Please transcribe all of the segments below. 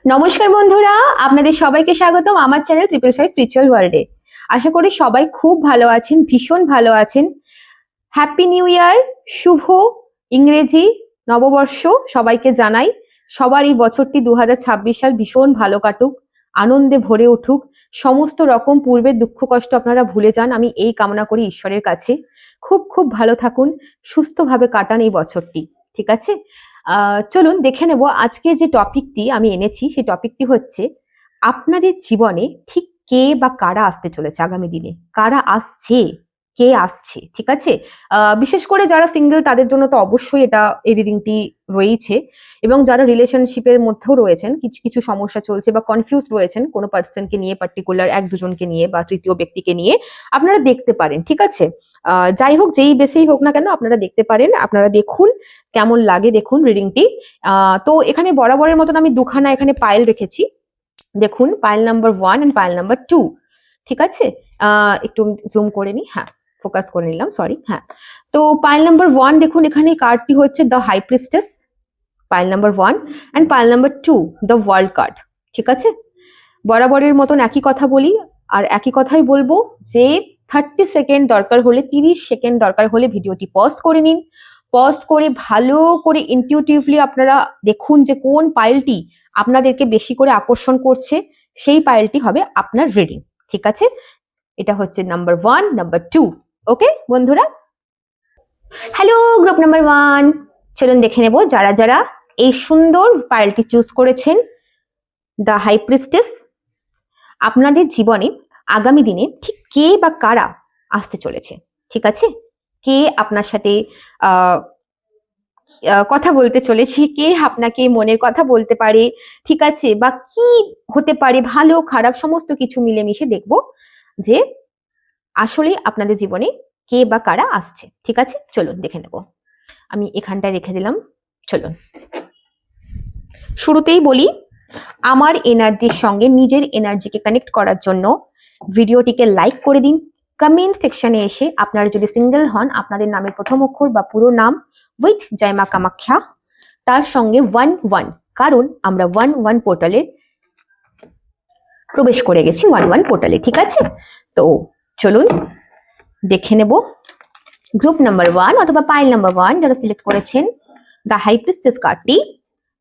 নমস্কার বন্ধুরা, আপনাদের সবাইকে স্বাগতম আমার চ্যানেল 555 স্পিরিচুয়াল ওয়ার্ল্ডে। আশা করি সবাই খুব ভালো আছেন, ভীষণ ভালো আছেন। হ্যাপি নিউ ইয়ার, শুভ ইংরেজি নববর্ষ সবাইকে জানাই। সবার এই বছরটি 2026 সাল ভীষণ ভালো কাটুক, আনন্দে ভরে উঠুক, সমস্ত রকম পূর্বের দুঃখ কষ্ট আপনারা ভুলে যান, আমি এই কামনা করি ঈশ্বরের কাছে। খুব খুব ভালো থাকুন, সুস্থভাবে কাটান এই বছরটি, ঠিক আছে? চলুন দেখে নেব আজকের যে টপিকটি আমি এনেছি। সেই টপিকটি হচ্ছে আপনাদের জীবনে ঠিক কে বা কারা আসতে চলেছে আগামী দিনে, কারা আসছে, কে আসছে, ঠিক আছে? বিশেষ করে যারা সিঙ্গেল তাদের জন্য তো অবশ্যই এই রিডিংটি রয়েছে, এবং যারা রিলেশনশিপের মধ্যেও রয়েছেন, কিছু কিছু সমস্যা চলছে বা কনফিউজ রয়েছেন কোনো পার্সনকে নিয়ে, পার্টিকুলার এক দুজনকে নিয়ে বা তৃতীয় ব্যক্তিকে নিয়ে, আপনারা দেখতে পারেন, ঠিক আছে? যাই হোক, যেই বেসেই হোক না কেন আপনারা দেখতে পারেন, আপনারা দেখুন কেমন লাগে, দেখুন রিডিংটি। তো এখানে বরাবরের মতন আমি দুখানা এখানে পাইল রেখেছি, দেখুন pile number 1 and pile number 2, ঠিক আছে? একটু জুম করে নি, হ্যাঁ ফোকাস করে নিলাম, সরি। হ্যাঁ, তো পাইল নাম্বার 1 দেখুন, এখানে কার্ডটি হচ্ছে the high priestess, pile number 1, and pile number 2 the world card, ঠিক আছে? বরাবরের মতন একই কথা বলি, আর একই কথাই বলবো যে 30 সেকেন্ড দরকার হলে, 30 সেকেন্ড দরকার হলে ভিডিওটি পজ করে নিন। পজ করে ভালো করে ইনটিউটিভলি আপনারা দেখুন যে কোন পাইলটি আপনাদেরকে বেশি করে আকর্ষণ করছে, সেই পাইলটি হবে আপনার রিডিং, ঠিক আছে? এটা হচ্ছে নাম্বার 1, নাম্বার 2। ওকে বন্ধুরা, হ্যালো গ্রুপ নাম্বার 1, চলুন দেখে নেব যারা যারা এই সুন্দর পাইলটি চুজ করেছেন, দ্য হাই প্রিস্টেস। আপনাদের জীবনে আগামী দিনে ঠিক কে বা কারা আসতে চলেছে, ঠিক আছে? কে আপনার সাথে কথা বলতে চলেছে, কে আপনাকে মনের কথা বলতে পারে, ঠিক আছে? বা কি হতে পারে, ভালো খারাপ সমস্ত কিছু মিলেমিশে দেখব যে আসলে আপনাদের জীবনে কে বা কারা আসছে, ঠিক আছে? চলুন দেখে নেব। আমি এখানটায় রেখে দিলাম, চলুন। শুরুতেই বলি, আমার এনার্জির সঙ্গে নিজের এনার্জিকে কানেক্ট করার জন্য ভিডিওটিকে লাইক করে দিন। কমেন্ট সেকশনে এসে আপনারা যদি সিঙ্গেল হন, আপনাদের নামের প্রথম অক্ষর বা পুরো নাম উইথ জয় মা কামাখ্যা, তার সঙ্গে 11, কারণ আমরা 11 পোর্টালে প্রবেশ করে গেছি, 11 পোর্টালে, ঠিক আছে? তো চলুন দেখে নেব গ্রুপ নাম্বার 1 অথবা পাইল নাম্বার 1 যারা সিলেক্ট করেছেন দ্য হাই প্রিস্টেস কার্ডটি,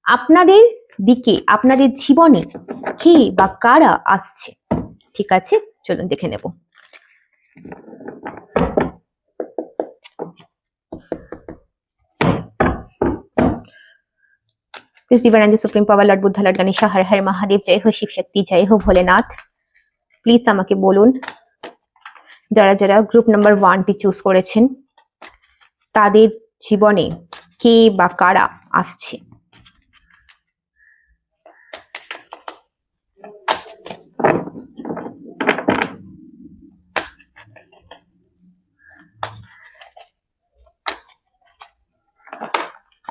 আপনাদের দিকে, আপনাদের জীবনে কে বা কারা আসছে, ঠিক আছে? চলুন দেখে নেব। Please divine and supreme power lord Buddha lord Ganesh हर हर महादेव, जय हो शिव शक्ति, जय हो भोलेनाथ। প্লিজ আমাকে বলুন যারা যারা গ্রুপ নাম্বার 1টি চুজ করেছেন তাদের জীবনে কে বা কারা আসছে।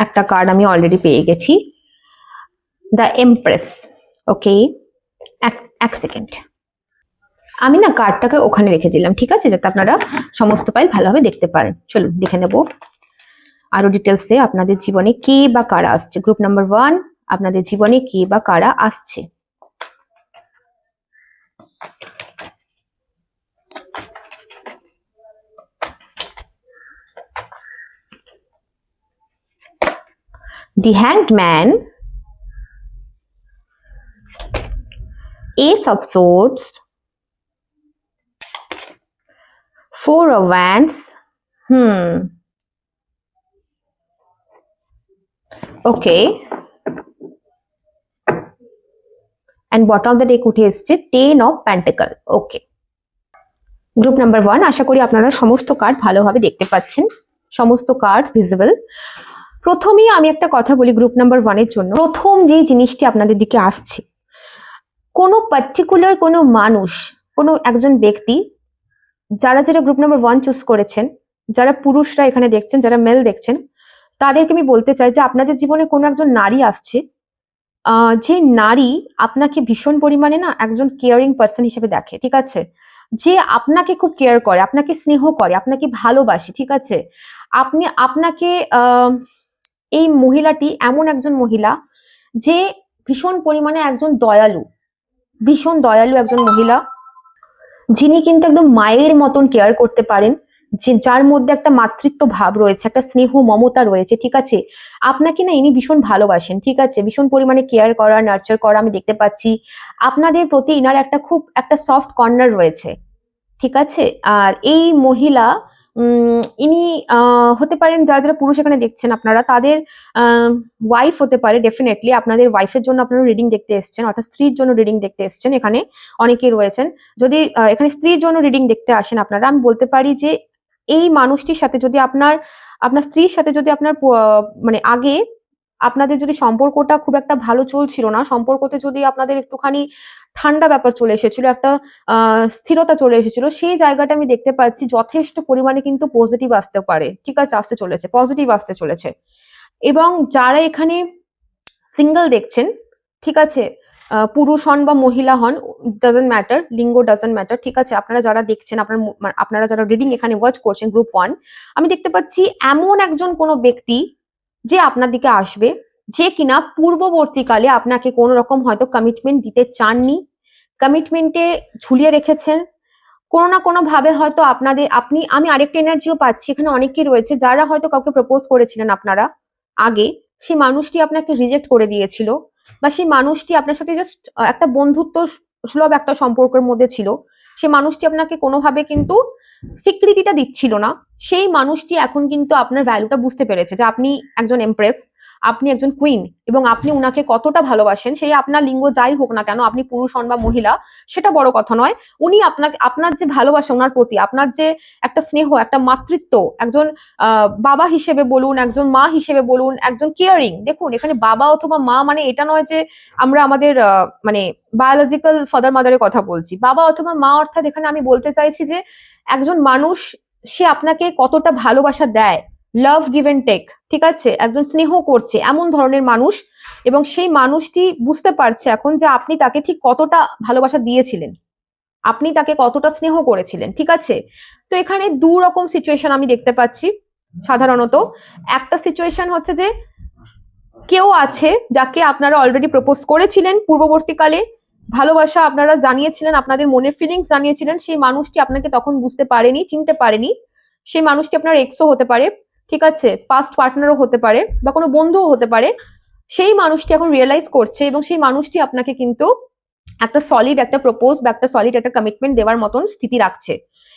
একটা কার্ড আমি অলরেডি পেয়ে গেছি, দ্য এমপ্রেস। ওকে, এক সেকেন্ড, আমি না কার্ডটাকে ওখানে রেখে দিলাম, ঠিক আছে, যাতে আপনারা সমস্ত পাইল ভালোভাবে দেখতে পারেন। চলুন দেখে নেব আরো ডিটেলসে আপনাদের জীবনে কে বা কারা আসছে। গ্রুপ নাম্বার 1, আপনাদের জীবনে কে বা কারা আসছে। The Hanged Man, Ace of Swords, 4 of Wands, okay, and bottom of the deck উঠে এসছে 10 of Pentacle। Okay, group number 1, আশা করি আপনারা সমস্ত কার্ড ভালোভাবে দেখতে পাচ্ছেন, সমস্ত কার্ড ভিজিবল। প্রথমেই আমি একটা কথা বলি গ্রুপ নাম্বার 1 এর জন্য, প্রথম যে জিনিসটি আপনাদের দিকে আসছে, কোনো পার্টিকুলার কোনো মানুষ, কোনো একজন ব্যক্তি, যারা যারা গ্রুপ নাম্বার 1 চুজ করেছেন, যারা পুরুষরা এখানে দেখছেন, যারা মেল দেখছেন, তাদেরকে আমি বলতে চাই যে আপনাদের জীবনে কোনো একজন নারী আসছে, যে নারী আপনাকে ভীষণ পরিমাণে না একজন কেয়ারিং পার্সন হিসেবে দেখে, ঠিক আছে? যে আপনাকে খুব কেয়ার করে, আপনাকে স্নেহ করে, আপনাকে ভালোবাসে, ঠিক আছে? আপনাকে এই মহিলাটি এমন একজন মহিলা যে ভীষণ পরিমাণে একজন দয়ালু, ভীষণ দয়ালু একজন মহিলা, যিনি কিন্তু একদম মায়ের মতন কেয়ার করতে পারেন, যে যার মধ্যে একটা মাতৃত্ব ভাব রয়েছে, একটা স্নেহ মমতা রয়েছে, ঠিক আছে। আপনাকে না ইনি ভীষণ ভালোবাসেন, ঠিক আছে, ভীষণ পরিমাণে কেয়ার করা, নার্চার করা আমি দেখতে পাচ্ছি। আপনাদের প্রতি ইনার একটা খুব একটা সফট কর্নার রয়েছে, ঠিক আছে। আর এই মহিলা ইনি হতে পারেন, যারা যারা পুরুষ এখানে দেখছেন আপনারা, তাদের ওয়াইফ হতে পারে ডেফিনেটলি। আপনাদের ওয়াইফের জন্য আপনারা রিডিং দেখতে এসছেন, অর্থাৎ স্ত্রীর জন্য রিডিং দেখতে এসছেন। এখানে অনেকেই রয়েছেন। যদি এখানে স্ত্রীর জন্য রিডিং দেখতে আসেন আপনারা, আমি বলতে পারি যে এই মানুষটির সাথে যদি আপনার আপনার স্ত্রীর সাথে যদি আপনার মানে আগে আপনাদের যদি সম্পর্কটা খুব একটা ভালো চলছিল না, সম্পর্কতে যদি আপনাদের একটুখানি ঠান্ডা ব্যাপার চলে এসেছিল, একটা স্থিরতা চলে এসেছিল, সেই জায়গাটা আমি দেখতে পাচ্ছি যথেষ্ট পরিমাণে কিন্তু পজিটিভ আসতে পারে, ঠিক আছে, আসতে চলেছে, পজিটিভ আসতে চলেছে। এবং যারা এখানে সিঙ্গেল দেখছেন, ঠিক আছে, পুরুষ হন বা মহিলা হন, ডাজন্ট ম্যাটার, লিঙ্গ ডাজন্ট ম্যাটার, ঠিক আছে। আপনারা যারা দেখছেন, আপনারা যারা রিডিং এখানে ওয়াচ করছেন গ্রুপ 1, আমি দেখতে পাচ্ছি এমন একজন কোনো ব্যক্তি যে আপনার দিকে আসবে, যে কিনা পূর্ববর্তীকালে আপনাকে কোনো রকম হয়তো কমিটমেন্ট দিতে চাননি, কমিটমেন্টে ঝুলিয়ে রেখেছেন কোনো না কোনো ভাবে, হয়তো আমি আরেকটা এনার্জিও পাচ্ছি এখানে, অনেকেই রয়েছে যারা হয়তো কাউকে প্রপোজ করেছিলেন আপনারা আগে, সেই মানুষটি আপনাকে রিজেক্ট করে দিয়েছিল, বা সেই মানুষটি আপনার সাথে জাস্ট একটা বন্ধুত্ব সুলভ একটা সম্পর্কের মধ্যে ছিল, সেই মানুষটি আপনাকে কোনোভাবে কিন্তু স্বীকৃতিটা দিচ্ছিল না। সেই মানুষটি এখন কিন্তু আপনার ভ্যালুটা বুঝতে পেরেছে, যে আপনি একজন এমপ্রেস, আপনি একজন কুইন, এবং আপনি উনাকে কতটা ভালোবাসেন। সেই আপনার লিঙ্গ যাই হোক না কেন, আপনি পুরুষ হন বা মহিলা, সেটা বড় কথা নয়। উনি আপনার যে ভালোবাসা ওনার প্রতি, আপনার যে একটা স্নেহ, একটা মাতৃত্ব, একজন বাবা হিসেবে বলুন, একজন মা হিসেবে বলুন, একজন কেয়ারিং, দেখুন এখানে বাবা অথবা মা মানে এটা নয় যে আমরা আমাদের মানে বায়োলজিক্যাল ফাদার মাদারের কথা বলছি। বাবা অথবা মা অর্থাৎ এখানে আমি বলতে চাইছি যে একজন মানুষ, সে আপনাকে কতটা ভালোবাসা দেয়, লাভ গিভ এন্ড টেক, ঠিক আছে, একজন স্নেহ করছে এমন ধরনের মানুষ, এবং সেই মানুষটি বুঝতে পারছে এখন যে আপনি তাকে ঠিক কতটা ভালোবাসা দিয়েছিলেন, আপনি তাকে কতটা স্নেহ করেছিলেন, ঠিক আছে। তো এখানে দু রকম সিচুয়েশন আমি দেখতে পাচ্ছি সাধারণত। একটা সিচুয়েশন হচ্ছে যে কেউ আছে যাকে আপনারা অলরেডি প্রপোজ করেছিলেন পূর্ববর্তীকালে, ভালোবাসা আপনারা জানিয়েছিলেন, আপনাদের মনের ফিলিংস জানিয়েছিলেন, সেই মানুষটি আপনাকে তখন বুঝতে পারেনি, চিনতে পারেনি। সেই মানুষটি আপনার এক্সও হতে পারে, ঠিক আছে, পাস্ট পার্টনারও হতে পারে, বা কোনো বন্ধুও হতে পারে। সেই মানুষটি এখন রিয়েলাইজ করছে, এবং সেই মানুষটি আপনাকে কিন্তু একটা সলিড একটা প্রপোজ বা একটা সলিড একটা কমিটমেন্ট দেওয়ার মতন স্থিতি রাখছে।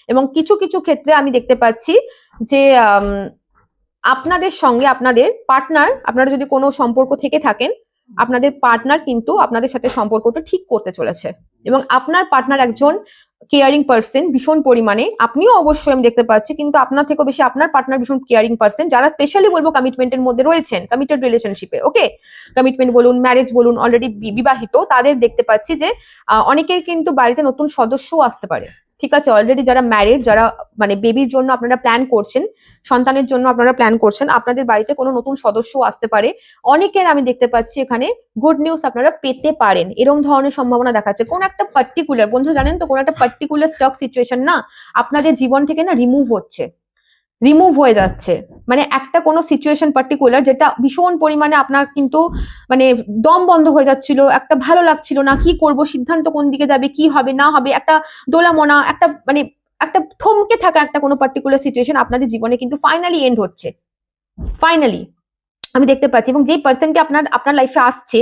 এবং কিছু কিছু ক্ষেত্রে আমি দেখতে পাচ্ছি যে আপনাদের সঙ্গে আপনাদের পার্টনার, আপনারা যদি কোনো সম্পর্ক থেকে থাকেন, আপনাদের পার্টনার কিন্তু আপনাদের সাথে সম্পর্কটা ঠিক করতে চলেছে, এবং আপনার পার্টনার একজন কেয়ারিং পার্সন ভীষণ পরিমাণে, আপনিও অবশ্যই আমি দেখতে পাচ্ছি, কিন্তু আপনার থেকেও বেশি আপনার পার্টনার ভীষণ কেয়ারিং পার্সন, যারা স্পেশালি বলবো কমিটমেন্টের মধ্যে রয়েছেন, কমিটেড রিলেশনশিপে, ওকে, কমিটমেন্ট বলুন, ম্যারেজ বলুন, অলরেডি বিবাহিত, তাদের দেখতে পাচ্ছি যে অনেকের কিন্তু বাড়িতে নতুন সদস্যও আসতে পারে, ঠিক আছে। অলরেডি যারা ম্যারিড, যারা মানে বেবির জন্য আপনারা প্ল্যান করছেন, সন্তানের জন্য আপনারা প্ল্যান করছেন, আপনাদের বাড়িতে কোনো নতুন সদস্য আসতে পারে। অনেকের আমি দেখতে পাচ্ছি এখানে গুড নিউজ আপনারা পেতে পারেন, এরকম ধরনের সম্ভাবনা দেখাচ্ছে। কোন একটা পার্টিকুলার, বন্ধু জানেন তো, কোন একটা পার্টিকুলার স্টক সিচুয়েশন না আপনাদের জীবন থেকে না রিমুভ হয়ে যাচ্ছে, মানে একটা কোনো সিচুয়েশন পার্টিকুলার যেটা ভীষণ পরিমাণে আপনার কিন্তু মানে দম বন্ধ হয়ে যাচ্ছিল, একটা ভালো লাগছিল না, কি করব, সিদ্ধান্ত কোন দিকে যাবে, কি হবে না হবে, একটা দোলামনা, একটা মানে একটা থমকে থাকা একটা কোনো পার্টিকুলার সিচুয়েশন আপনাদের জীবনে কিন্তু ফাইনালি এন্ড হচ্ছে, ফাইনালি আমি দেখতে পাচ্ছি। এবং যে পার্সনটি আপনার লাইফে আসছে,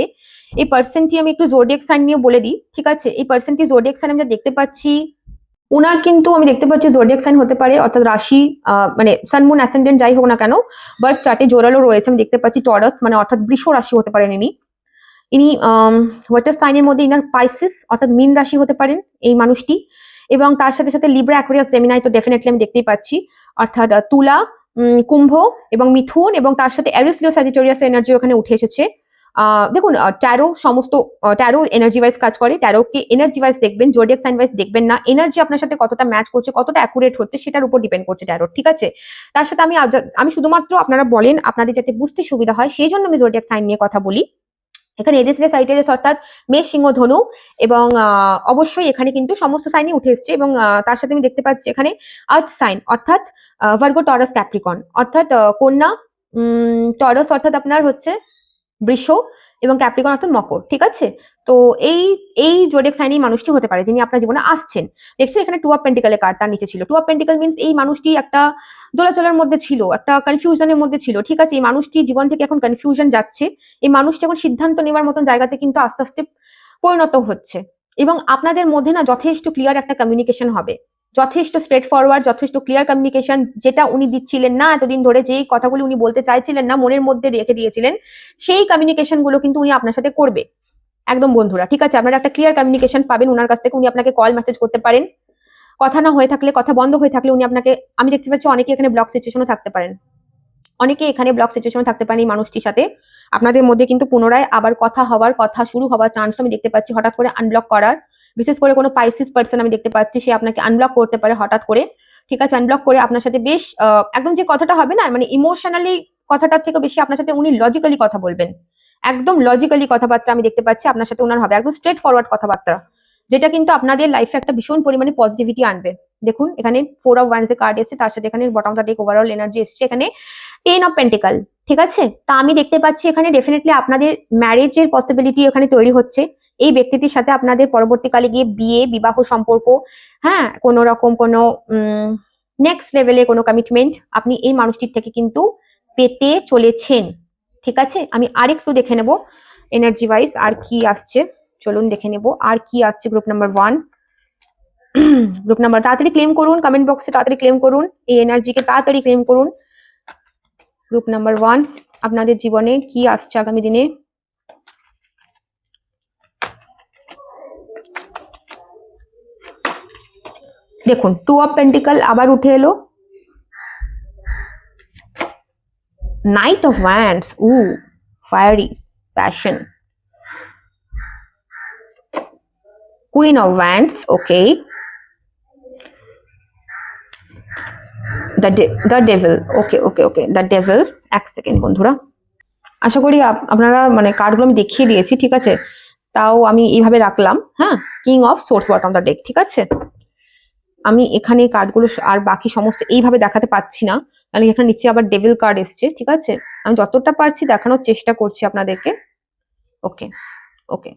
এই পার্সনটি আমি একটু জোডিয়াক সাইন নিয়ে বলে দিই, ঠিক আছে। এই পার্সনটি জোডিয়াক সাইন আমি দেখতে পাচ্ছি, ওনার কিন্তু আমি দেখতে পাচ্ছি জোডিয়াক সাইন হতে পারে, অর্থাৎ রাশি মানে সান মুন অ্যাসেন্ডেন্ট যাই হোক না কেন, বার্থ চার্টে জোরালো রয়েছে, আমি দেখতে পাচ্ছি টরাস, মানে অর্থাৎ বৃষ রাশি হতে পারেন ইনি ওয়াটার সাইনের মধ্যে ইনার পাইসিস অর্থাৎ মীন রাশি হতে পারেন এই মানুষটি, এবং তার সাথে সাথে লিব্রা, অ্যাকুয়ারিয়াস, জেমিনাই তো ডেফিনেটলি আমি দেখতেই পাচ্ছি, অর্থাৎ তুলা, কুম্ভ এবং মিথুন, এবং তার সাথে অ্যারিস, লিও, স্যাজিটেরিয়াস এনার্জি ওখানে উঠে এসেছে। দেখুন ট্যারো সমস্ত ট্যারো এনার্জি ওয়াইজ কাজ করে, ট্যারোকে এনার্জি ওয়াইজ দেখবেন, জোডিয়াক সাইন ওয়াইজ দেখবেন না, এনার্জি আপনার সাথে কতটা ম্যাচ করছে, কতটা অ্যাকুরেট হচ্ছে সেটার উপর ডিপেন্ড করছে ট্যারো, ঠিক আছে। তার সাথে আমি শুধুমাত্র আপনারা বলেন আপনাদের যাতে বুঝতে সুবিধা হয় সেই জন্য আমি জোডিয়াক সাইন নিয়ে কথা বলি। এখানে এরিস, লিও, সাইটেরিয়াস অর্থাৎ মেষ, সিংহ, ধনু, এবং অবশ্যই এখানে কিন্তু সমস্ত সাইনই উঠে এসছে, এবং তার সাথে আমি দেখতে পাচ্ছি এখানে আর্থ সাইন অর্থাৎ ভার্গো, টরাস, ক্যাপ্রিকন অর্থাৎ কন্যা, টরাস অর্থাৎ আপনার হচ্ছে বৃষ, এবং ক্যাপ্রিকন অর্থাৎ মকর, ঠিক আছে। তো এই এই জোডিয়াক সাইন এই মানুষটি হতে পারে যিনি আপনার জীবনে আসছেন। দেখছি এখানে টু অফ পেন্টিকলের কার্ড তার নিচে ছিল। টু অফ পেন্টিকল মিন্স এই মানুষটি একটা দোলাচলের মধ্যে ছিল, একটা কনফিউশনের মধ্যে ছিল, ঠিক আছে। এই মানুষটি জীবন থেকে এখন কনফিউশন যাচ্ছে, এই মানুষটি এখন সিদ্ধান্ত নেওয়ার মতন জায়গাতে কিন্তু আস্তে আস্তে পরিণত হচ্ছে, এবং আপনাদের মধ্যে না যথেষ্ট ক্লিয়ার একটা কমিউনিকেশন হবে, যথেষ্ট স্ট্রেট ফরওয়ার্ড, যথেষ্ট ক্লিয়ার কমিউনিকেশন, যেটা উনি দিচ্ছিলেন না এতদিন ধরে, যেই কথাগুলো উনি বলতে চাইছিলেন না, মনের মধ্যে রেখে দিয়েছিলেন, সেই কমিউনিকেশন গুলো কিন্তু উনি আপনার সাথে করবে একদম বন্ধুরা, ঠিক আছে। আপনারা একটা ক্লিয়ার কমিউনিকেশন পাবেন ওনার কাছ থেকে। উনি আপনাকে কল মেসেজ করতে পারেন, কথা না হয়ে থাকলে, কথা বন্ধ হয়ে থাকলে উনি আপনাকে, আমি দেখতে পাচ্ছি অনেকে এখানে ব্লক সিচুয়েশনও থাকতে পারেন, অনেকে এখানে ব্লক সিচুয়েশন থাকতে পারেন এই মানুষটির সাথে। আপনাদের মধ্যে কিন্তু পুনরায় আবার কথা হওয়ার, কথা শুরু হওয়ার চান্স আমি দেখতে পাচ্ছি, হঠাৎ করে আনব্লক করার। বিশেষ করে কোনো পাইসিস পার্সন আমি দেখতে পাচ্ছি, সে আপনাকে আনব্লক করতে পারে হঠাৎ করে, ঠিক আছে। আনব্লক করে আপনার সাথে বেশ একদম যে কথাটা হবে না, মানে ইমোশনালি কথাটার থেকে বেশি আপনার সাথে উনি লজিক্যালি কথা বলবেন, একদম লজিক্যালি কথাবার্তা আমি দেখতে পাচ্ছি আপনার সাথে ওনার হবে, একদম স্ট্রেট ফরওয়ার্ড কথাবার্তা, যেটা কিন্তু আপনাদের লাইফে একটা ভীষণ পরিমাণে পজিটিভিটি আনবে। দেখুন এখানে 4 অফ ওয়ান্ডস এর কার্ড এসেছে, তার সাথে এখানে bottom of the day overall energy এসেছে, এখানে 10 অফ পেন্টিকল, ঠিক আছে। তা আমি দেখতে পাচ্ছি এখানে ডেফিনেটলি আপনাদের ম্যারেজের পসিবিলিটি এখানে তৈরি হচ্ছে, এই ব্যক্তিটির সাথে আপনাদের পরবর্তীকালে গিয়ে বিয়ে, বিবাহ সম্পর্ক, হ্যাঁ, কোনো রকম কোনো নেক্সট লেভেলে কোনো কমিটমেন্ট আপনি এই মানুষটির থেকে কিন্তু পেতে চলেছেন, ঠিক আছে। আমি আরেকটু দেখে নেব এনার্জি ওয়াইজ আর কি আসছে, চলুন দেখে নেব আর কি আসছে। গ্রুপ নাম্বার 1, গ্রুপ নাম্বার তাড়াতাড়ি ক্লেম করুন, কমেন্ট বক্সে তাড়াতাড়ি ক্লেম করুন, এই এনার্জিকে তাড়াতাড়ি ক্লেম করুন। গ্রুপ নাম্বার 1 আপনাদের জীবনে কি আসছে আগামী দিনে। দেখুন 2 অফ পেন্টিকল আবার উঠে এলো, night of wands, fiery passion, queen of wands, okay, the devil, okay okay okay, the devil. এক সেকেন্ড বন্ধুরা, আশা করি আপনারা মানে কার্ডগুলো আমি দেখিয়ে দিয়েছি, ঠিক আছে, তাও আমি এইভাবে রাখলাম, হ্যাঁ। King of swords bottom the deck, ঠিক আছে। আমি এখানে কার্ডগুলো আর বাকি সমস্ত এইভাবে দেখাতে পাচ্ছি না, কারণ এখানে নিচে আবার ডেভিল কার্ড এসছে, ঠিক আছে। আমি যতটা পারছি দেখানোর চেষ্টা করছি আপনাদেরকে, ওকে ওকে,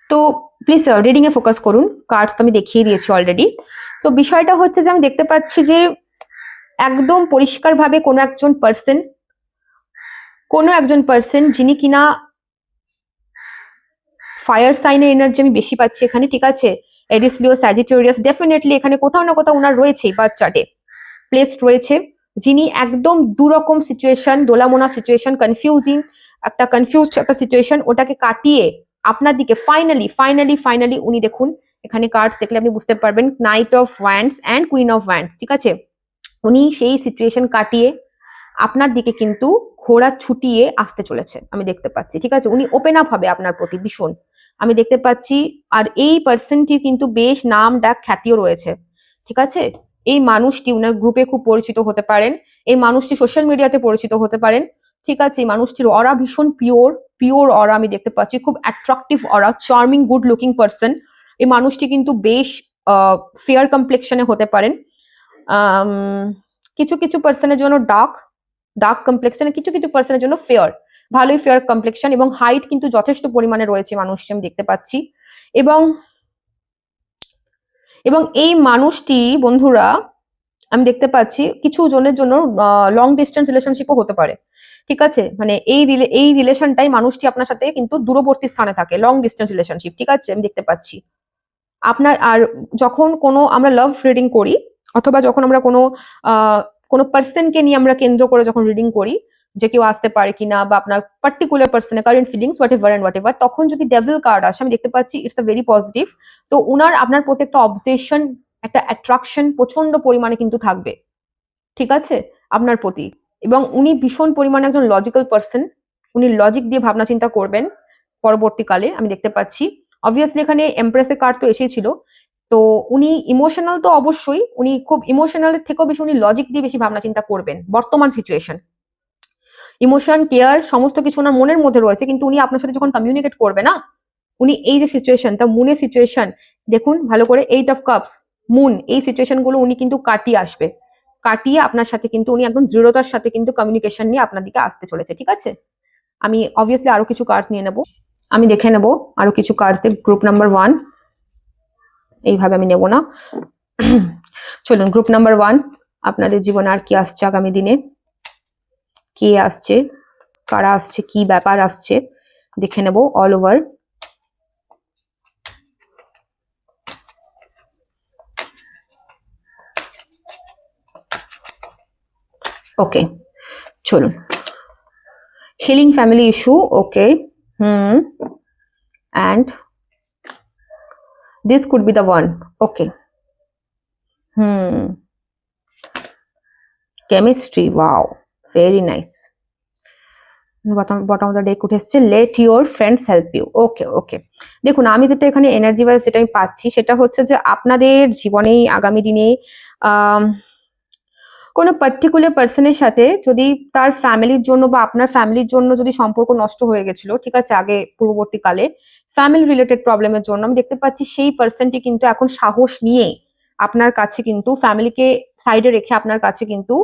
তো প্লিজ রিডিং এ ফোকাস করুন, কার্ডস তো আমি দেখিয়ে দিয়েছি অলরেডি। তো বিষয়টা হচ্ছে যে আমি দেখতে পাচ্ছি যে একদম পরিষ্কারভাবে কোনো একজন পার্সন যিনি কিনা ফায়ার সাইনের এনার্জি আমি বেশি পাচ্ছি এখানে, ঠিক আছে। এরিস, লিও, স্যাজিটেরিয়াস, ডেফিনেটলি এখানে কোথাও না কোথাও ওনার রয়েছে বার্থ চার্টে প্লেসড রয়েছে, যিনি একদম দুরকম সিচুয়েশন, দোলামোনা সিচুয়েশন, কনফিউজড একটা সিচুয়েশন, ওটাকে কাটিয়ে আপনার দিকে ফাইনালি উনি দেখুন এখানে কার্ডস দেখলে আপনি বুঝতে পারবেন, night of wands and queen of wands, ঠিক আছে। উনি সেই সিচুয়েশন কাটিয়ে আপনার দিকে কিন্তু ঘোড়া ছুটিয়ে আসতে চলেছে আমি দেখতে পাচ্ছি, ঠিক আছে। উনি ওপেন আপ হবে আপনার প্রতি ভীষণ আমি দেখতে পাচ্ছি, আর এই পার্সনটির কিন্তু বেশ নাম ডাক খ্যাতিও রয়েছে, ঠিক আছে। এই মানুষটি উনার গ্রুপে খুব পরিচিত হতে পারেন, এই মানুষটি সোশ্যাল মিডিয়াতে পরিচিত হতে পারেন, ঠিক আছে। এই মানুষটির অরা ভীষণ পিওর অরা আমি দেখতে পাচ্ছি, খুব অ্যাট্রাকটিভ অরা, চার্মিং, গুড লুকিং পার্সন। এই মানুষটি কিন্তু বেশ ফেয়ার কমপ্লেক্সনে হতে পারেন, কিছু কিছু পার্সনের জন্য ডার্ক কমপ্লেক্সন, কিছু কিছু পার্সনের জন্য ভালোই ফেয়ার কমপ্লেক্সন, এবং হাইট কিন্তু যথেষ্ট পরিমাণে রয়েছে মানুষ আমি দেখতে পাচ্ছি। এবং এই মানুষটি বন্ধুরা আমি দেখতে পাচ্ছি কিছু জনের জন্য লং ডিস্টেন্স রিলেশনশিপও হতে পারে, ঠিক আছে। মানে এই রিলেশনটাই মানুষটি আপনার সাথে কিন্তু দূরবর্তী স্থানে থাকে, লং ডিস্টেন্স রিলেশনশিপ, ঠিক আছে, আমি দেখতে পাচ্ছি আপনার। আর যখন কোনো আমরা লাভ রিডিং করি, অথবা যখন আমরা কোনো পার্সনকে নিয়ে আমরা কেন্দ্র করে যখন রিডিং করি, যে কেউ আসতে পারে কিনা, বা আপনার পার্টিকুলার পার্সনের কারেন্ট ফিলিংস হোয়াট এভার, তখন যদি ডেভিল কার্ড আসে আমি দেখতে পাচ্ছি ইটস আ ভেরি পজিটিভ। তো উনার আপনার প্রতি একটা অবজেশন, একটা অ্যাট্রাকশন প্রচন্ড পরিমাণে কিন্তু থাকবে, ঠিক আছে, আপনার প্রতি। এবং উনি ভীষণ পরিমাণে একজন লজিক্যাল পার্সন, উনি লজিক দিয়ে ভাবনা চিন্তা করবেন পরবর্তীকালে আমি দেখতে পাচ্ছি। অবভিয়াসলি এখানে এমপ্রেসের কার্ড তো এসেছিল, তো উনি ইমোশনাল তো অবশ্যই, উনি খুব ইমোশনালের থেকেও বেশি উনি লজিক দিয়ে বেশি ভাবনা চিন্তা করবেন বর্তমান সিচুয়েশন, ইমোশন, কেয়ার সমস্ত কিছু ওনার মনের মধ্যে রয়েছে, কিন্তু উনি আপনার সাথে যখন কমিউনিকেট করবে না, উনি এই যে সিচুয়েশন, তা মুনের সিচুয়েশন দেখুন ভালো করে, 8 অফ কাপস, মুন, এই সিচুয়েশন গুলো উনি কিন্তু কাটিয়ে আসবে, কাটিয়ে আপনার সাথে কিন্তু উনি একদম দৃঢ়তার সাথে কিন্তু কমিউনিকেশন নিয়ে আপনার দিকে আসতে চলেছে, ঠিক আছে। আমি অবভিয়াসলি আরো কিছু কার্ডস নিয়ে নেব, আমি দেখে নেব আরো কিছু কার্ডস দিয়ে। গ্রুপ নাম্বার 1 এইভাবে আমি নেব না। চলুন গ্রুপ নাম্বার 1, আপনাদের জীবনে আর কি আসছে আগামী দিনে, কে আসছে, কারা আসছে, কি ব্যাপার আসছে দেখে নেব অল ওভার। ওকে চলুন, healing family issue, okay, and this could be the one, okay, chemistry, wow, very nice. Bottom of the deck উঠে এসছে, let your friends help you, okay okay. দেখুন আমি যেটা এখানে এনার্জি ওয়াইজ যেটা আমি পাচ্ছি সেটা হচ্ছে যে আপনাদের জীবনেই আগামী দিনে কোনো পার্টিকুলার পার্সনের সাথে যদি তার ফ্যামিলির জন্য বা আপনার ফ্যামিলির জন্য যদি সম্পর্ক নষ্ট হয়ে গেছিল, ঠিক আছে, আগে পূর্ববর্তীকালে ফ্যামিলি রিলেটেড প্রবলেমের জন্য, আমি দেখতে পাচ্ছি সেই পার্সনটি কিন্তু এখন সাহস নিয়ে আপনার কাছে কিন্তু ফ্যামিলিকে সাইডে রেখে আপনার কাছে কিন্তু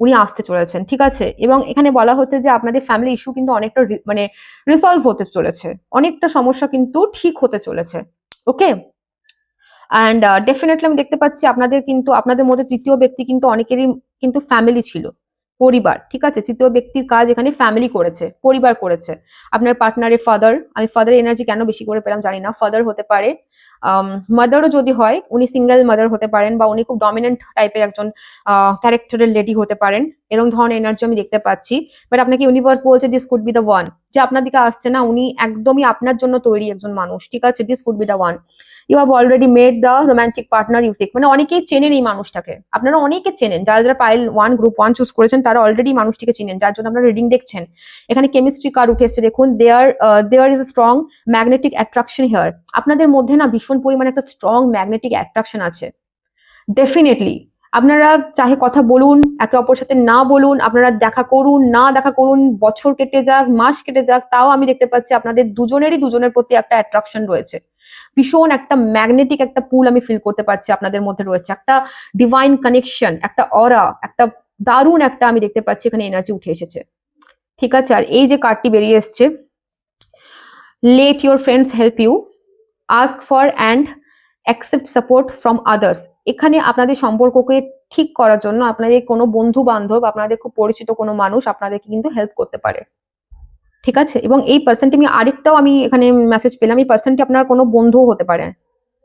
উনি আসতে চলেছেন, ঠিক আছে। এবং এখানে বলা হচ্ছে যে আপনাদের ফ্যামিলি ইস্যু কিন্তু অনেকটা মানে রিসলভ হতে চলেছে, অনেকটা সমস্যা কিন্তু ঠিক হতে চলেছে, ওকে। অ্যান্ড ডেফিনেটলি আমি দেখতে পাচ্ছি আপনাদের কিন্তু আপনাদের মধ্যে তৃতীয় ব্যক্তি কিন্তু অনেকেরই কিন্তু ফ্যামিলি ছিল, পরিবার, ঠিক আছে। তৃতীয় ব্যক্তির কাজ এখানে ফ্যামিলি করেছে, পরিবার করেছে। আপনার পার্টনারের ফাদার, আমি ফাদার এনার্জি কেন বেশি করে পেলাম জানি না, ফাদার হতে পারে, মাদারও যদি হয় উনি সিঙ্গেল মাদার হতে পারেন, বা উনি খুব ডমিনেন্ট টাইপের একজন ক্যারেক্টারের লেডি হতে পারেন, এরকম ধরনের এনার্জি আমি দেখতে পাচ্ছি। বাট আপনাকে ইউনিভার্স বলছে this could be the one, যে আপনার দিকে আসছে না উনি একদমই আপনার জন্য তৈরি একজন মানুষ, ঠিক আছে। This could be the one, you have already made the romantic partner you seek, মানে অনেকেই চেনেন এই মানুষটাকে, আপনারা অনেকে চেনেন, যারা যারা পাইল 1 গ্রুপ 1 চুজ করেছেন তারা অলরেডি মানুষটিকে চিনেন, যার জন্য আপনারা রিডিং দেখছেন। এখানে কেমিস্ট্রি কার্ড উঠে এসেছে, দেখুন there is a strong magnetic attraction here, আপনাদের মধ্যে না ভীষণ পরিমাণে একটা স্ট্রং ম্যাগনেটিক অ্যাট্রাকশন আছে। ডেফিনেটলি আপনারা চাহে কথা বলুন, একে অপরের সাথে না বলুন, আপনারা দেখা করুন না দেখা করুন, বছর কেটে যাক, মাস কেটে যাক, তাও আমি দেখতে পাচ্ছি আপনাদের দুজনের প্রতি একটা অ্যাট্রাকশন রয়েছে, ভীষণ একটা ম্যাগনেটিক একটা পুল আমি ফিল করতে পারছি আপনাদের মধ্যে রয়েছে, একটা ডিভাইন কানেকশন, একটা অরা, একটা দারুণ একটা আমি দেখতে পাচ্ছি এখানে এনার্জি উঠে এসেছে, ঠিক আছে। আর এই যে কার্ডটি বেরিয়ে এসছে, let your friends help you, ask for and accept support from others, এখানে আপনাদের সম্পর্ককে ঠিক করার জন্য আপনাদের কোনো বন্ধু বান্ধব, আপনাদের খুব পরিচিত কোনো মানুষ আপনাদেরকে কিন্তু হেল্প করতে পারে, ঠিক আছে। এবং এই পার্সনটি আমি আরেকটাও আমি এখানে মেসেজ পেলাম, এই পার্সনটি আপনার কোনো বন্ধুও হতে পারে,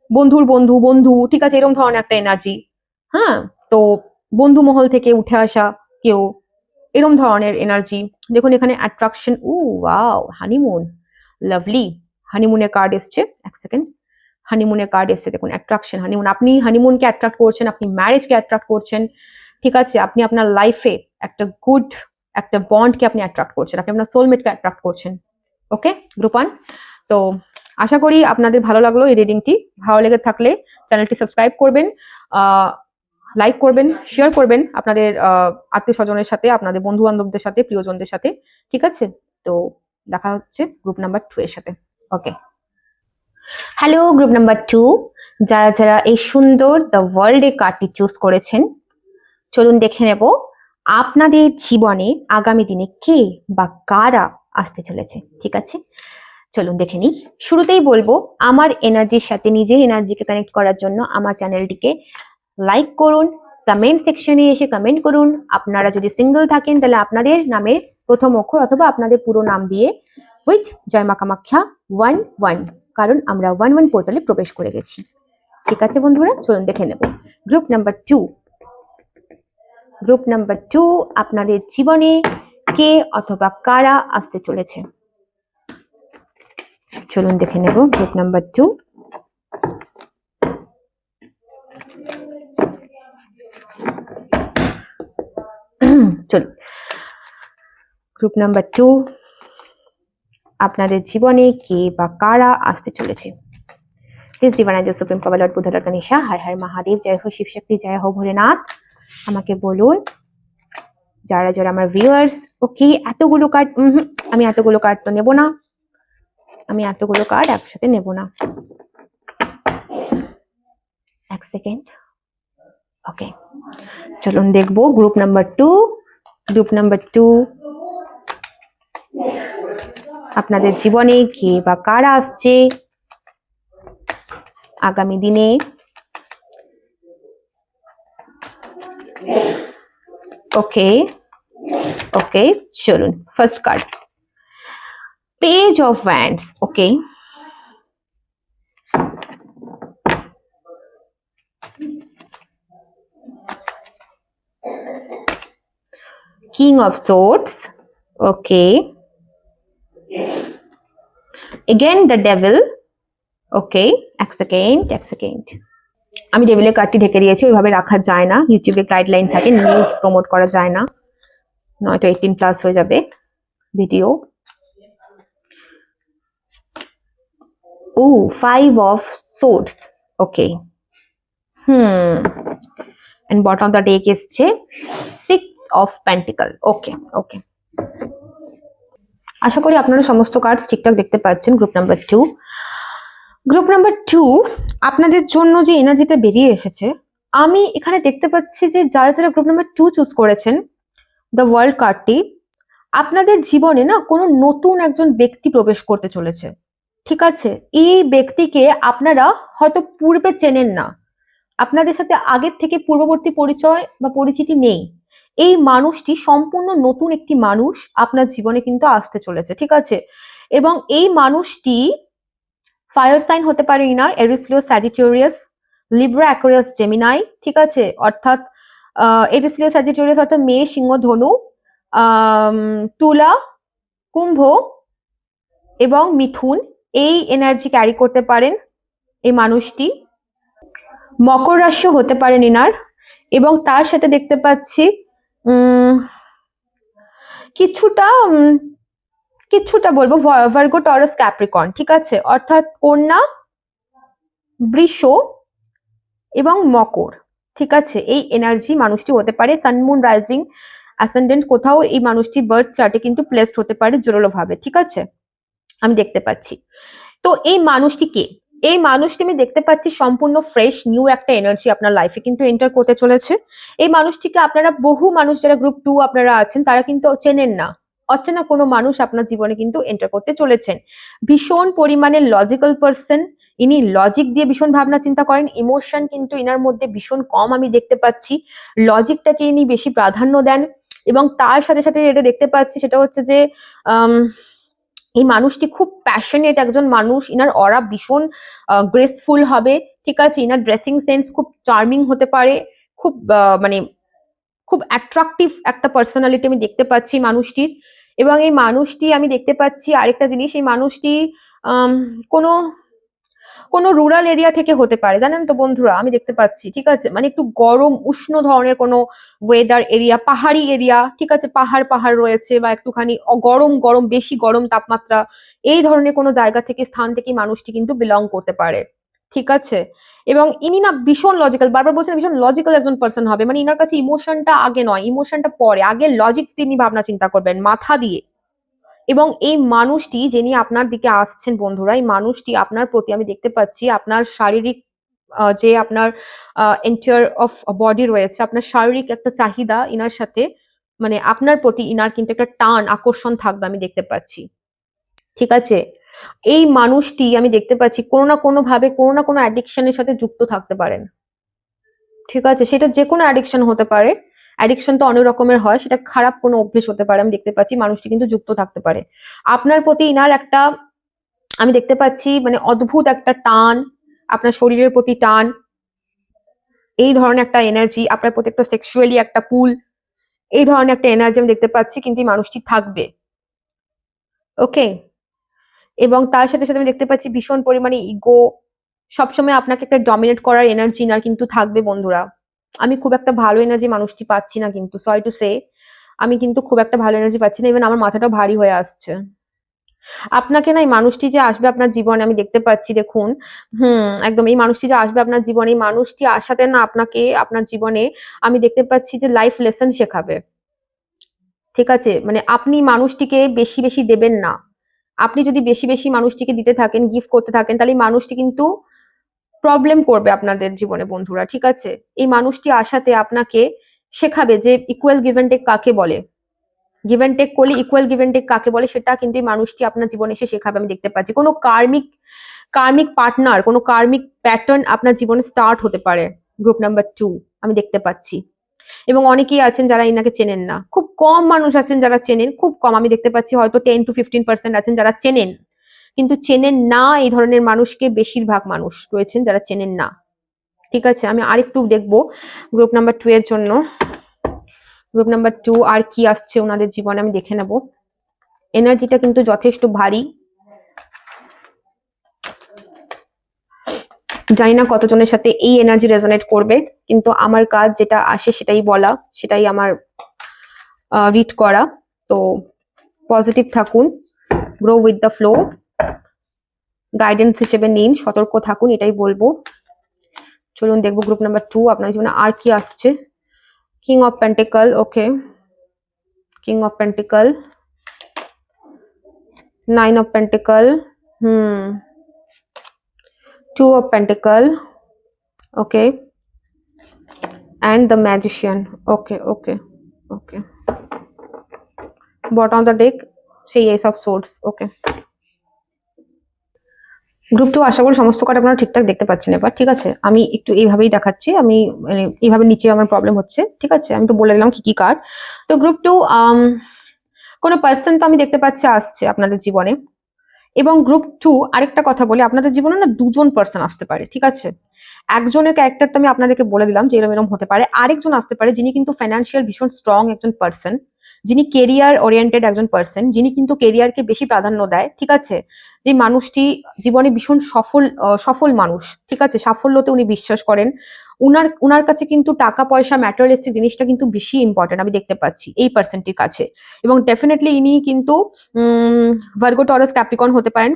বন্ধুর বন্ধু বন্ধু, ঠিক আছে, এরকম ধরনের একটা এনার্জি, হ্যাঁ। তো বন্ধু মহল থেকে উঠে আসা কেউ, এরকম ধরনের এনার্জি। দেখুন এখানে অ্যাট্রাকশন, ওয়াও, হানিমুন, লাভলি, হানিমুনের কার্ড এসছে, এক সেকেন্ড, হানিমুনের কার্ড এসছে, দেখুন অ্যাট্রাকশন, হানিমুন, আপনি হানিমুনকে অ্যাট্রাক্ট করছেন, আপনি ম্যারেজকে অ্যাট্রাক্ট করছেন, ঠিক আছে। আপনি আপনার লাইফে একটা গুড একটা বন্ডকে আপনি অ্যাট্রাক্ট করছেন, আপনি আপনার সোলমেটকে অ্যাট্রাক্ট করছেন, ওকে গ্রুপ 1। তো আশা করি আপনাদের ভালো লাগলো এই রিডিংটি, ভালো লেগে থাকলে চ্যানেলটি সাবস্ক্রাইব করবেন, লাইক করবেন, শেয়ার করবেন আপনাদের আত্মীয় স্বজনের সাথে, আপনাদের বন্ধু বান্ধবদের সাথে, প্রিয়জনদের সাথে, ঠিক আছে। তো দেখা হচ্ছে গ্রুপ নাম্বার 2 এর সাথে, ওকে। হ্যালো গ্রুপ নাম্বার 2, যারা যারা এই সুন্দর দ্য ওয়ার্ল্ডে কার্ডটি চুজ করেছেন, চলুন দেখে নেব আপনাদের জীবনে আগামী দিনে কে বা কারা আসতে চলেছে, ঠিক আছে। চলুন দেখে নিই। শুরুতেই বলবো আমার এনার্জির সাথে নিজের এনার্জিকে কানেক্ট করার জন্য আমার চ্যানেলটিকে লাইক করুন, কমেন্ট সেকশনে এসে কমেন্ট করুন। আপনারা যদি সিঙ্গেল থাকেন তাহলে আপনাদের নামের প্রথম অক্ষর অথবা আপনাদের পুরো নাম দিয়ে উইথ জয় মা কামাখ্যা 11, কারণ আমরা 11 পোর্টালে প্রবেশ করে গেছি, ঠিক আছে বন্ধুরা। চলুন দেখে নেব গ্রুপ নাম্বার 2। গ্রুপ নাম্বার 2, আপনাদের জীবনে কে অথবা কারা আসতে চলেছে, চলুন দেখে নেব গ্রুপ নাম্বার 2। চলুন গ্রুপ নাম্বার 2, আপনাদের জীবনে কে বা কারা আসতে চলেছে। Please divine angel supreme power lord Buddha lord Ganesha, হর হর মহাদেব, জয় হো শিব শক্তি, জয় হো ভোলেনাথ, আমাকে বলুন যারা যারা আমার ভিউয়ার্স। ওকে, এতগুলো কার্ড, আমি এতগুলো কার্ড তো নেব না, আমি এতগুলো কার্ড একসাথে নেব না, এক সেকেন্ড, ওকে। চলুন দেখবো গ্রুপ নাম্বার 2। গ্রুপ নাম্বার 2, আপনাদের জীবনে কে বা কারা আসছে আগামী দিনে। ওকে ওকে, চলুন first card, page of wands. Okay, king of swords. Okay, again the devil. ওকে, এক সেকেন্ড, আমি ডেভিলের কার্ডটি ঢেকে দিয়েছি, ওইভাবে রাখা যায় না, ইউটিউবে গাইডলাইন থাকে, নিউডস প্রমোট করা যায় না, নয়তো 18+ হয়ে যাবে ভিডিও। ও 5 of swords. Okay, and bottom of the deck এসছে 6 of pentacle. ওকে ওকে, আশা করি আপনারা সমস্ত কার্ডস ঠিকঠাক দেখতে পাচ্ছেন। গ্রুপ নাম্বার 2, আপনাদের জন্য যে এনার্জিটা বেরিয়ে এসেছে, আমি এখানে দেখতে পাচ্ছি যে যারা যারা গ্রুপ নাম্বার 2 চুজ করেছেন দ্য ওয়ার্ল্ড কার্ডটি, আপনাদের জীবনে না কোনো নতুন একজন ব্যক্তি প্রবেশ করতে চলেছে। ঠিক আছে, এই ব্যক্তিকে আপনারা হয়তো পূর্বে চেনেন না, আপনাদের সাথে আগের থেকে পূর্ববর্তী পরিচয় বা পরিচিতি নেই। এই মানুষটি সম্পূর্ণ নতুন একটি মানুষ আপনার জীবনে কিন্তু আসতে চলেছে। ঠিক আছে, এবং এই মানুষটি ফায়ার সাইন হতে পারে ইনার, এরিস, লিও, স্যাজিটেরিয়াস, লিব্রা, অ্যাকোয়ারিয়াস, জেমিনাই। ঠিক আছে, অর্থাৎ এরিস, লিও, স্যাজিটেরিয়াস অর্থাৎ মেষ, সিংহ, ধনু, তুলা, কুম্ভ এবং মিথুন, এই এনার্জি ক্যারি করতে পারেন এই মানুষটি। মকর রাশি হতে পারেন ইনার, এবং তার সাথে দেখতে পাচ্ছি কিছুটা বলবো ভার্গো, টরাস, ক্যাপ্রিকর্ন। ঠিক আছে, অর্থাৎ কন্যা, বৃষ এবং মকর। ঠিক আছে, এই এনার্জি মানুষটি হতে পারে। সান, মুন, রাইজিং, অ্যাসেন্ডেন্ট কোথাও এই মানুষটি বার্থ চার্টে কিন্তু প্লেসড হতে পারে জোরালো ভাবে। ঠিক আছে, আমি দেখতে পাচ্ছি। তো এই মানুষটি কে? এই মানুষটি আমি দেখতে পাচ্ছি সম্পূর্ণ ফ্রেশ নিউ একটা এনার্জি আপনার লাইফে কিন্তু এন্টার করতে চলেছে। এই মানুষটিকে আপনারা, বহু মানুষ যারা গ্রুপ 2 আপনারা আছেন তারা কিন্তু চেনেন না, অচেনা কোনো মানুষ আপনার জীবনে কিন্তু এন্টার করতে চলেছেন। ভীষণ পরিমাণে লজিক্যাল পার্সন, ইনি লজিক দিয়ে ভীষণ ভাবনা চিন্তা করেন। ইমোশন কিন্তু ইনার মধ্যে ভীষণ কম আমি দেখতে পাচ্ছি, লজিকটাকে ইনি বেশি প্রাধান্য দেন। এবং তার সাথে সাথে যেটা দেখতে পাচ্ছি সেটা হচ্ছে যে এই মানুষটি খুব প্যাশনেট একজন মানুষ, ইনার অরা ভীষণ গ্রেসফুল হবে। ঠিক আছে, ইনার ড্রেসিং সেন্স খুব চার্মিং হতে পারে, খুব মানে খুব অ্যাট্রাকটিভ একটা পার্সোনালিটি আমি দেখতে পাচ্ছি মানুষটির। এবং এই মানুষটি আমি দেখতে পাচ্ছি আরেকটা জিনিস, এই মানুষটি কোনো কোনো রুরাল এরিয়া থেকে হতে পারে, জানেন তো বন্ধুরা, আমি দেখতে পাচ্ছি। ঠিক আছে, মানে একটু গরম উষ্ণ ধরনের কোনো ওয়েদার এরিয়া, পাহাড়ি এরিয়া। ঠিক আছে, পাহাড় রয়েছে বা একটুখানি গরম গরম, বেশি গরম তাপমাত্রা, এই ধরনের কোনো জায়গা থেকে, স্থান থেকে মানুষটি কিন্তু বিলং করতে পারে। ঠিক আছে, এবং ইনি না ভীষণ লজিক্যাল, বারবার বলছেন ভীষণ লজিক্যাল একজন পার্সন হবে। মানে ইনার কাছে ইমোশনটা আগে নয়, ইমোশনটা পরে, আগে লজিক্স তিনি ভাবনা চিন্তা করবেন মাথা দিয়ে। এবং এই মানুষটি যিনি আপনার দিকে আসছেন বন্ধুরা, এই মানুষটি আপনার প্রতি আমি দেখতে পাচ্ছি আপনার শারীরিক যে আপনার এন্টার অফ বডি রয়েছে, আপনার শারীরিক একটা চাহিদা ইনার সাথে, মানে আপনার প্রতি ইনার কিন্তু একটা টান, আকর্ষণ থাকবে আমি দেখতে পাচ্ছি। ঠিক আছে, এই মানুষটি আমি দেখতে পাচ্ছি কোনো না কোনো ভাবে, কোনো না কোনো অ্যাডিকশনের সাথে যুক্ত থাকতে পারেন। ঠিক আছে, সেটা যে কোনো অ্যাডিকশন হতে পারে, অ্যাডিকশন তো অনেক রকমের হয়, সেটা খারাপ কোনো অভ্যেস হতে পারে। আমি দেখতে পাচ্ছি মানুষটি কিন্তু যুক্ত থাকতে পারে আপনার প্রতি। ইনার একটা আমি দেখতে পাচ্ছি মানে অদ্ভুত একটা টান, আপনার শরীরের প্রতি টান, এই ধরনের একটা এনার্জি, আপনার প্রতি একটা সেক্সুয়ালি একটা পুল, এই ধরনের একটা এনার্জি আমি দেখতে পাচ্ছি কিন্তু এই মানুষটি থাকবে। ওকে, এবং তার সাথে সাথে আমি দেখতে পাচ্ছি ভীষণ পরিমাণে ইগো, সবসময় আপনাকে একটা ডমিনেট করার এনার্জি ইনার কিন্তু থাকবে বন্ধুরা। আমি খুব একটা ভালো এনার্জি মানুষটি পাচ্ছি না কিন্তু, সরি টু সে, আমি কিন্তু খুব একটা ভালো এনার্জি পাচ্ছি না। ইভেন আমার মাথাটা ভারী হয়ে আসছে। আপনাকে না, এই মানুষটি যে আসবে আপনার জীবনে আমি দেখতে পাচ্ছি, দেখুন, একদম এই মানুষটি যে আসবে আপনার জীবনে, এই মানুষটি আসাতে না আপনাকে আপনার জীবনে আমি দেখতে পাচ্ছি যে লাইফ লেসন শেখাবে। ঠিক আছে, মানে আপনি মানুষটিকে বেশি বেশি দেবেন না। আপনি যদি বেশি বেশি মানুষটিকে দিতে থাকেন, গিফট করতে থাকেন, তাহলে এই মানুষটি কিন্তু প্রবলেম করবে আপনাদের জীবনে বন্ধুরা। ঠিক আছে, এই মানুষটি আসাতে আপনাকে শেখাবে যে ইকুয়াল গিভ এন্ড টেক কাকে বলে। গিভ অ্যান্ড টেক করলে ইকুয়াল গিভ অ্যান্ড টেক কাকে বলে সেটা কিন্তু এই মানুষটি আপনার জীবনে এসে শেখাবে আমি দেখতে পাচ্ছি। কোনো কার্মিক পার্টনার, কোনো কার্মিক প্যাটার্ন আপনার জীবনে স্টার্ট হতে পারে গ্রুপ নাম্বার 2 আমি দেখতে পাচ্ছি। এবং অনেকেই আছেন যারা ইনাকে চেনেন না, খুব কম মানুষ আছেন যারা চেনেন, খুব কম আমি দেখতে পাচ্ছি, হয়তো 10 to 15% আছেন যারা চেনেন, কিন্তু চেনেন না এই ধরনের মানুষকে বেশিরভাগ মানুষ রয়েছেন যারা চেনেন না। ঠিক আছে, আমি আরেকটু দেখবো গ্রুপ নাম্বার 2 এর জন্য। গ্রুপ নাম্বার 2 আর কি আসছে ওনাদের জীবনে আমি দেখে নেব। এনার্জিটা কিন্তু যথেষ্ট ভারী, জানি না কতজনের সাথে এই এনার্জি রেজোনেট করবে, কিন্তু আমার কাজ যেটা আসে সেটাই বলা, সেটাই আমার রিড করা। তো পজিটিভ থাকুন, grow with the flow, guidance হিসেবে নিন, সতর্ক থাকুন, এটাই বলবো। চলুন দেখবো গ্রুপ নাম্বার 2 আপনার জীবনে আর কি আসছে। King of pentacle, okay, king of pentacle, 9 of pentacle, 2 of pentacle, okay, and the magician, okay. Bottom of the deck, say ace of swords, okay. Group 2 আশা করি সমস্ত কার্ড আপনারা ঠিকঠাক দেখতে পাচ্ছেন এবার, ঠিক আছে। আমি একটু এইভাবেই দেখাচ্ছি, আমি মানে এইভাবে নিচে আমার প্রবলেম হচ্ছে, ঠিক আছে। আমি তো বলে দিলাম কি কি কার্ড। তো গ্রুপ 2 কোনো পার্সন তো আমি দেখতে পাচ্ছি আসছে আপনাদের জীবনে। এবং গ্রুপ 2 আরেকটা কথা বলি, আপনাদের জীবনে না দুজন পার্সন আসতে পারে, ঠিক আছে। একজনের ক্যারেক্টার তো আমি আপনাদেরকে বলে দিলাম যে এরকম হতে পারে, আরেকজন আসতে পারে যিনি কিন্তু ফাইন্যান্সিয়াল ভীষণ স্ট্রং একজন পার্সন, যিনি কেরিয়ার ওরিয়েন্টেড একজন পার্সন, যিনি কিন্তু কেরিয়ারকে বেশি প্রাধান্য দেয়, ঠিক আছে। যে মানুষটি জীবনে ভীষণ সফল মানুষ, ঠিক আছে, সাফল্যতে উনি বিশ্বাস করেন। উনার কাছে কিন্তু টাকা পয়সা ম্যাটেরিয়ালিস্টিক জিনিসটা কিন্তু বেশি ইম্পর্টেন্ট আমি দেখতে পাচ্ছি এই পার্সনটির কাছে। এবং ডেফিনেটলি ইনি কিন্তু ভার্গো, টরাস, ক্যাপ্রিকন হতে পারেন,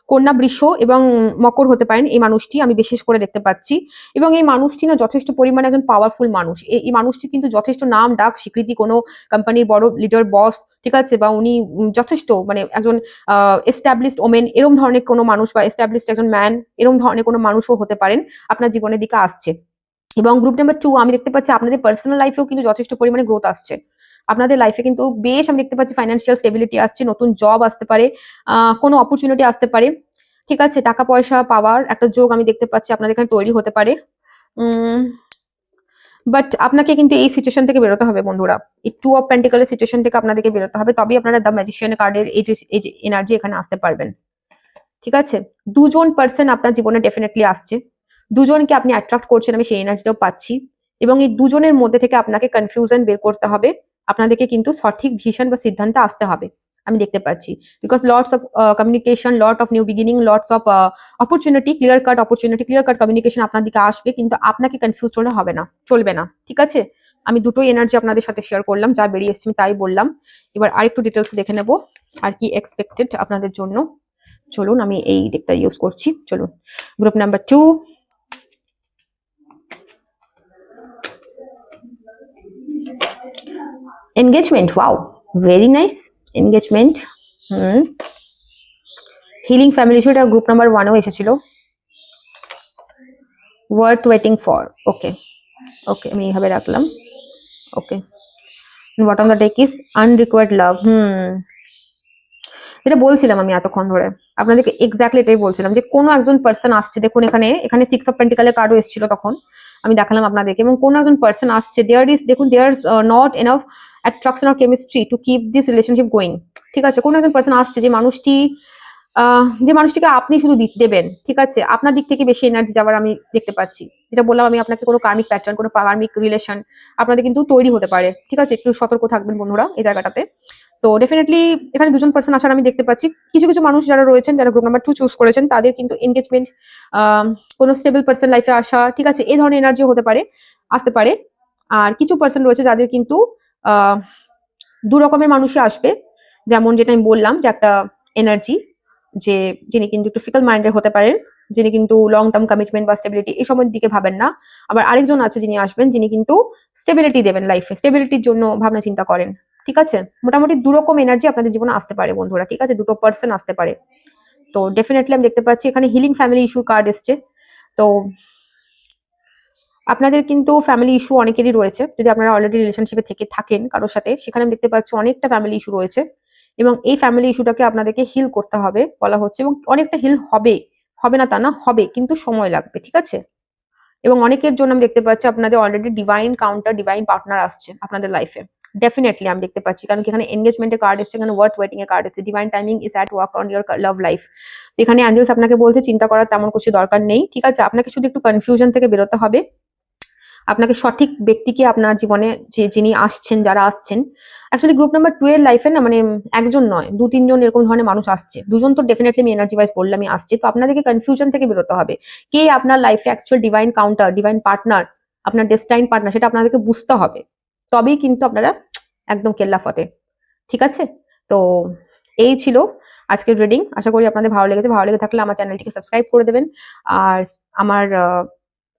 কন্যা, বৃষ এবং মকর হতে পারেন এই মানুষটি, আমি বিশেষ করে দেখতে পাচ্ছি। এবং এই মানুষটি না যথেষ্ট পরিমাণে একজন পাওয়ারফুল মানুষ, এই মানুষটি কিন্তু যথেষ্ট নাম ডাক স্বীকৃতি কোনো কোম্পানির বড় লিডার, বস, ঠিক আছে, বা উনি যথেষ্ট মানে একজন এস্টাবলিশড ওমেন এরকম ধরনের কোনো মানুষ, বা এস্টাবলিশড একজন ম্যান এরকম ধরনের কোনো মানুষও হতে পারেন আপনার জীবনের দিকে আসছে। এবং গ্রুপ নাম্বার 2 আমি দেখতে পাচ্ছি আপনাদের পার্সোনাল লাইফেও কিন্তু যথেষ্ট পরিমাণে গ্রোথ আসছে আপনাদের লাইফে, কিন্তু বেশ আমি দেখতে পাচ্ছি ফাইন্যান্সিয়াল স্টেবিলিটি আসছে, নতুন জব আসতে পারে, কোনো অপরচুনিটি আসতে পারে, ঠিক আছে, টাকা পয়সা পাওয়ার একটা যোগ আমি দেখতে পাচ্ছি আপনাদের এখানে তৈরি হতে পারে। বাট আপনাকে কিন্তু এই সিচুয়েশন থেকে বেরোতে হবে বন্ধুরা, এই 2 অফ পেন্টিকলের সিচুয়েশন থেকে আপনাদেরকে বেরোতে হবে, তবেই আপনারা দ্য ম্যাজিশিয়ান কার্ডের এই যে এনার্জি এখানে আসতে পারবেন, ঠিক আছে। দুজন পার্সন আপনার জীবনে ডেফিনেটলি আসছে, দুজনকে আপনি অ্যাট্রাক্ট করছেন, আমি সেই এনার্জিটাও পাচ্ছি। এবং এই দুজনের মধ্যে থেকে আপনাকে কনফিউশন বের করতে হবে, আপনাদেরকে কিন্তু সঠিক ডিসিশন বা সিদ্ধান্তে আসতে হবে আমি দেখতে পাচ্ছি। Because lots of communication, lot of new beginning, lots of opportunity, clear cut opportunity, clear cut communication আপনার দিকে আসবে, কিন্তু আপনাকে কনফিউজ করলে হবে না, চলবে না, ঠিক আছে। আমি দুটোই এনার্জি আপনাদের সাথে শেয়ার করলাম, যা বেরিয়ে এসেছি তাই বললাম। এবার আরেকটু ডিটেলস দেখে নেব আর কি এক্সপেক্টেড আপনাদের জন্য। চলুন আমি এই ডেকটা ইউজ করছি। চলুন group number 2, engagement, wow, very nice engagement. Healing family issue, এটা গ্রুপ নাম্বার 1 এও এসেছিল। ওয়ার্থ ওয়েটিং ফর, ওকে আমি এইভাবে রাখলাম, ওকে। বটম দ্য ডেক ইজ আনরিকোয়ার্ড লাভ, যেটা বলছিলাম আমি এতক্ষণ ধরে আপনাদেরকে, এক্স্যাক্টলি এটাই বলছিলাম যে কোনো একজন পার্সন আসছে। দেখুন এখানে 6 অফ পেন্টিকলের কার্ডও এসেছিল, তখন আমি দেখালাম আপনাদেরকে। এবং কোনো একজন পার্সন আসছে, দেখুন there not enough attraction or chemistry to keep this relationship going, ঠিক আছে। কোনো একজন পার্সন আসছে যে মানুষটিকে আপনি শুধু দেবেন, ঠিক আছে, আপনার দিক থেকে বেশি এনার্জি যাওয়ার আমি দেখতে পাচ্ছি। যেটা বললাম আমি আপনাকে, কোনো কার্মিক প্যাটার্ন, কোনো কার্মিক রিলেশন আপনাদের কিন্তু তৈরি হতে পারে, ঠিক আছে। একটু সতর্ক থাকবেন বন্ধুরা এই জায়গাটাতে। তো ডেফিনেটলি এখানে দুজন পার্সন আসার আমি দেখতে পাচ্ছি। কিছু কিছু মানুষ যারা রয়েছেন, যারা গ্রুপ নাম্বার 2 চুজ করেছেন, তাদের কিন্তু এনগেজমেন্ট, কোনো স্টেবল পার্সন লাইফে আসা, ঠিক আছে, এই ধরনের এনার্জি হতে পারে, আসতে পারে। আর কিছু পার্সন রয়েছে যাদের কিন্তু দু রকমের মানুষই আসবে, যেমন যেটা আমি বললাম যে একটা এনার্জি, যে যিনি কিন্তু একটু ফিকাল মাইন্ডের হতে পারেন, যিনি কিন্তু লং টার্ম কমিটমেন্ট বা স্টেবিলিটি এই সময়ের দিকে ভাবেন না। আবার আরেকজন আছে যিনি আসবেন, যিনি কিন্তু স্টেবিলিটি দেবেন, লাইফে স্টেবিলিটির জন্য ভাবনা চিন্তা করেন, ঠিক আছে। মোটামুটি দুরকম এনার্জি আপনাদের জীবনে আসতে পারে বন্ধুরা, ঠিক আছে, দুটো পার্সন আসতে পারে। তো ডেফিনেটলি আমি দেখতে পাচ্ছি এখানে হিলিং ফ্যামিলি ইস্যুর কার্ড এসছে। তো আপনাদের কিন্তু ফ্যামিলি ইস্যু অনেকেরই রয়েছে। যদি আপনারা অলরেডি রিলেশনশিপে থেকে থাকেন কারোর সাথে, সেখানে আমি দেখতে পাচ্ছি অনেকটা ফ্যামিলি ইস্যু রয়েছে এবং এই ফ্যামিলি ইস্যুটাকে আপনাদেরকে হিল করতে হবে বলা হচ্ছে এবং অনেকটা হিল হবে। হবে না তা না, হবে কিন্তু সময় লাগবে। ঠিক আছে? এবং অনেকের জন্য আমি দেখতে পাচ্ছি আপনাদের already divine counter, divine partner আসছে আপনাদের লাইফে। ডেফিনিটলি আমি দেখতে পাচ্ছি। কারণ কি এখানে এনগেজমেন্টের কার্ড এসছে, এখানে ওয়ার্থ ওয়েটিং এর কার্ড এসছে। Divine timing is at work on your love life. তো এখানে অ্যাঞ্জেলস আপনাকে বলছে চিন্তা করার তেমন কিছু দরকার নেই। ঠিক আছে? আপনাকে শুধু একটু কনফিউশন থেকে বেরোতে হবে। আপনাকে সঠিক ব্যক্তিকে আপনার জীবনে যিনি আসছেন, যারা আসছেন, অ্যাকচুয়ালি গ্রুপ নাম্বার 2 এর লাইফে না মানে একজন নয়, 2-3 জন এরকম ধরনের মানুষ আসছে। 2 জন তো ডেফিনিটলি আমি এনার্জি ওয়াইজ বললামই আসছে। তো আপনাদেরকে কনফিউশন থেকে বেরোতে হবে। কে আপনার লাইফে actual divine counter, divine partner, আপনার ডেস্টাইন পার্টনার, সেটা আপনাদেরকে বুঝতে হবে। তবেই কিন্তু আপনারা একদম কেল্লা ফতে। ঠিক আছে? তো এই ছিল আজকের রিডিং। আশা করি আপনাদের ভালো লেগেছে। ভালো লেগে থাকলে আমার চ্যানেলটিকে সাবস্ক্রাইব করে দেবেন। আর আমার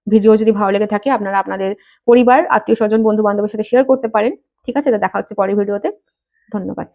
ভিডিও যদি ভালো লেগে থাকে আপনারা আপনাদের পরিবার, আত্মীয়-স্বজন, বন্ধু-বান্ধবের সাথে শেয়ার করতে পারেন। ঠিক আছে? তো দেখা হচ্ছে পরের ভিডিওতে। ধন্যবাদ।